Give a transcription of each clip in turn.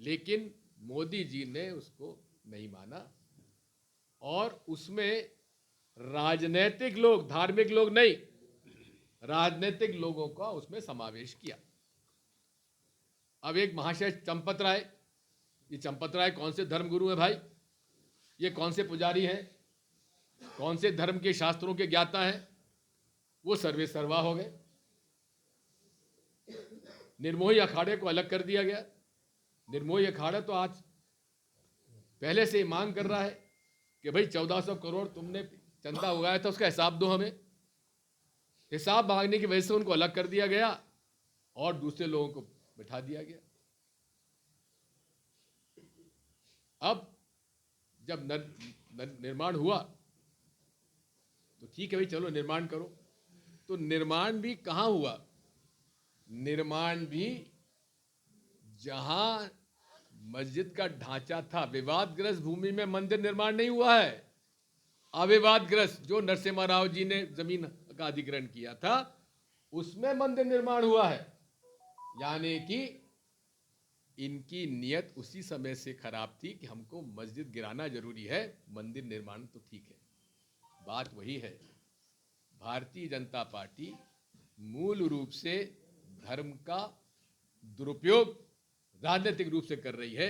लेकिन मोदी जी ने उसको नहीं माना और उसमें राजनीतिक लोग, धार्मिक लोग नहीं, राजनीतिक लोगों का उसमें समावेश किया। अब एक महाशय चंपत राय, ये चंपत राय कौन से धर्मगुरु है भाई? ये कौन से पुजारी हैं? कौन से धर्म के शास्त्रों के ज्ञाता हैं? वो सर्वे सर्वा हो गए। निर्मोही अखाड़े को अलग कर दिया गया। निर्मोही अखाड़ा तो आज पहले से ही मांग कर रहा है कि भाई 1400 करोड़ तुमने चंदा उगाया था, उसका हिसाब दो हमें। हिसाब मांगने की वजह से उनको अलग कर दिया गया और दूसरे लोगों को बिठा दिया गया। अब जब निर्माण हुआ तो ठीक है भाई, चलो निर्माण करो। तो निर्माण भी कहां हुआ? निर्माण भी जहां मस्जिद का ढांचा था, विवादग्रस्त भूमि में मंदिर निर्माण नहीं हुआ है। अविवादग्रस्त जो नरसिम्हा राव जी ने जमीन का अधिग्रहण किया था, उसमें मंदिर निर्माण हुआ है। यानी कि इनकी नीयत उसी समय से खराब थी कि हमको मस्जिद गिराना जरूरी है, मंदिर निर्माण तो ठीक है। बात वही है, भारतीय जनता पार्टी मूल रूप से धर्म का दुरुपयोग राजनीतिक रूप से कर रही है,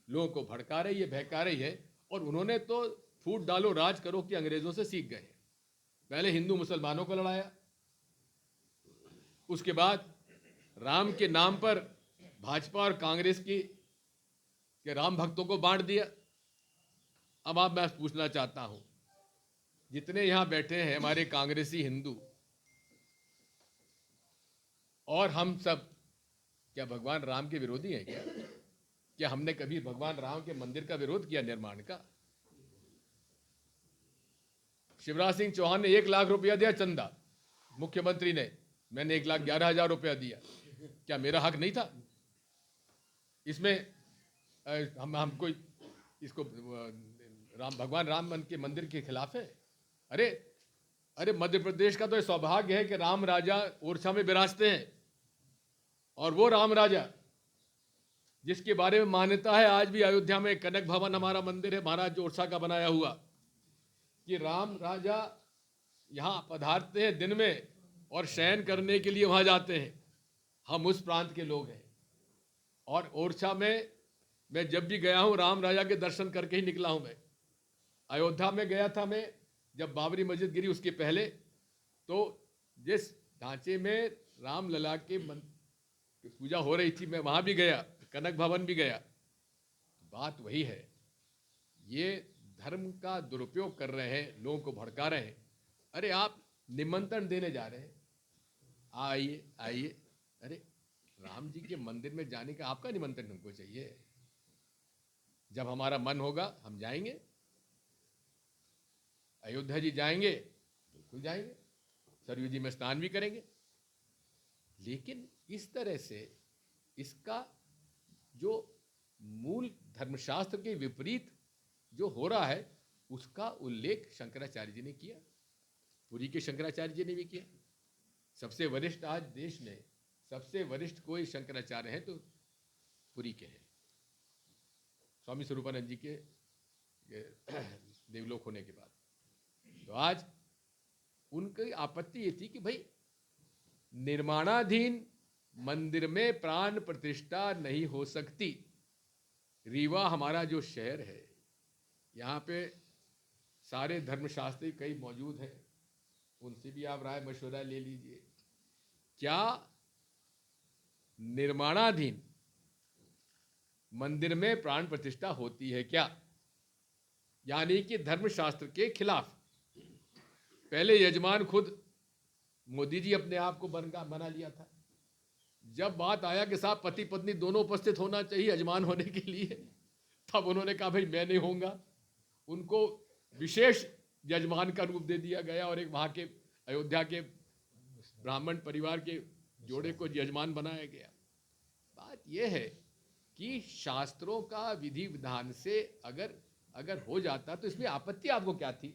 लोगों को भड़का रही है, बहका रही है। और उन्होंने तो फूट डालो राज करो कि अंग्रेजों से सीख गए। पहले हिंदू मुसलमानों को लड़ाया, उसके बाद राम के नाम पर भाजपा और कांग्रेस की के राम भक्तों को बांट दिया। अब आप, मैं पूछना चाहता हूं, जितने यहां बैठे हैं हमारे कांग्रेसी हिंदू और हम सब, क्या भगवान राम के विरोधी हैं क्या? क्या हमने कभी भगवान राम के मंदिर का विरोध किया, निर्माण का? शिवराज सिंह चौहान ने 1 लाख रुपया दिया चंदा, मुख्यमंत्री ने, मैंने 1,11,000 रुपया दिया। क्या मेरा हक नहीं था इसमें? हम कोई इसको भगवान राम के मंदिर के खिलाफ है? अरे मध्य प्रदेश का तो ये सौभाग्य है कि राम राजा ओरछा में विराजते हैं। और वो राम राजा जिसके बारे में मान्यता है आज भी अयोध्या में, कनक भवन हमारा मंदिर है महाराज ओरछा का बनाया हुआ, कि राम राजा यहां पधारते हैं दिन में और शयन करने के लिए वहां जाते हैं। हम उस प्रांत के लोग हैं। और ओरछा में मैं जब भी गया हूं, राम राजा के दर्शन करके ही निकला हूं। मैं अयोध्या में गया था, मैं जब बाबरी मस्जिद गिरी उसके पहले, तो जिस ढांचे में राम लला के पूजा हो रही थी, मैं वहां भी गया, कनक भवन भी गया। बात वही है, ये धर्म का दुरुपयोग कर रहे हैं, लोगों को भड़का रहे हैं। अरे आप निमंत्रण देने जा रहे हैं, आइए आइए। अरे राम जी के मंदिर में जाने का आपका निमंत्रण हमको चाहिए। जब हमारा मन होगा हम जाएंगे, अयोध्या जी जाएंगे, बिल्कुल जाएंगे, सरयू जी में स्नान भी करेंगे। लेकिन इस तरह से इसका जो मूल धर्मशास्त्र के विपरीत जो हो रहा है, उसका उल्लेख शंकराचार्य जी ने किया, पुरी के शंकराचार्य जी ने भी किया। सबसे वरिष्ठ आज देश में सबसे वरिष्ठ कोई शंकराचार्य हैं तो पुरी के हैं, स्वामी स्वरूपानंद जी के देवलोक होने के बाद। तो आज उनकी आपत्ति ये थी कि भाई निर्माणाधीन मंदिर में प्राण प्रतिष्ठा नहीं हो सकती। रीवा हमारा जो शहर है, यहाँ पे सारे धर्मशास्त्री कई मौजूद हैं, उनसे भी आप राय मशवरा ले लीजिए। क्या निर्माणाधीन मंदिर में प्राण प्रतिष्ठा होती है क्या? यानी कि धर्मशास्त्र के खिलाफ। पहले यजमान खुद मोदी जी अपने आप को बना लिया था। जब बात आया कि साहब पति पत्नी दोनों उपस्थित होना चाहिए यजमान होने के लिए, तब उन्होंने कहा भाई मैं नहीं होऊंगा। उनको विशेष यजमान का रूप दे दिया गया और एक वहां के अयोध्या के ब्राह्मण परिवार के जोड़े को यजमान बनाया गया। बात यह है कि शास्त्रों का विधि विधान से अगर हो जाता तो इसमें आपत्ति आपको क्या थी?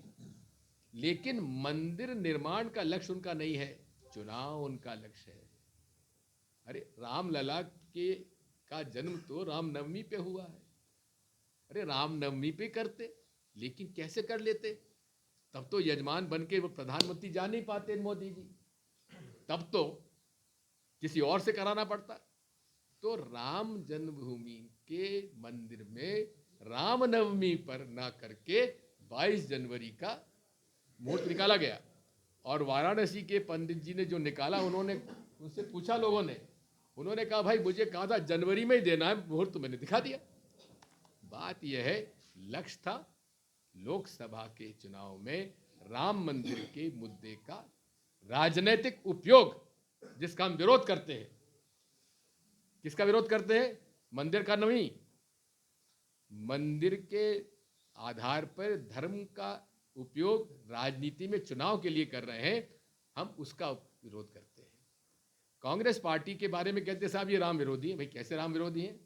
लेकिन मंदिर निर्माण का लक्ष्य उनका नहीं है, चुनाव उनका लक्ष्य है। अरे रामलला के का जन्म तो रामनवमी पे हुआ है। अरे रामनवमी पे करते, लेकिन कैसे कर लेते? तब तो यजमान बन के वो प्रधानमंत्री जा नहीं पाते मोदी जी, तब तो किसी और से कराना पड़ता। तो राम जन्मभूमि के मंदिर में रामनवमी पर ना करके 22 जनवरी का मुहूर्त निकाला गया। और वाराणसी के पंडित जी ने जो निकाला, उन्होंने उनसे पूछा लोगों ने, उन्होंने कहा भाई मुझे कहा था जनवरी में ही देना है मुहूर्त, तो मैंने दिखा दिया। बात यह है, लक्ष्य था लोकसभा के चुनाव में राम मंदिर के मुद्दे का राजनीतिक उपयोग, जिसका हम विरोध करते हैं। किसका विरोध करते हैं? मंदिर का नहीं, मंदिर के आधार पर धर्म का उपयोग राजनीति में चुनाव के लिए कर रहे हैं, हम उसका विरोध करते हैं। कांग्रेस पार्टी के बारे में कहते साहब ये राम विरोधी है। भाई कैसे राम विरोधी हैं?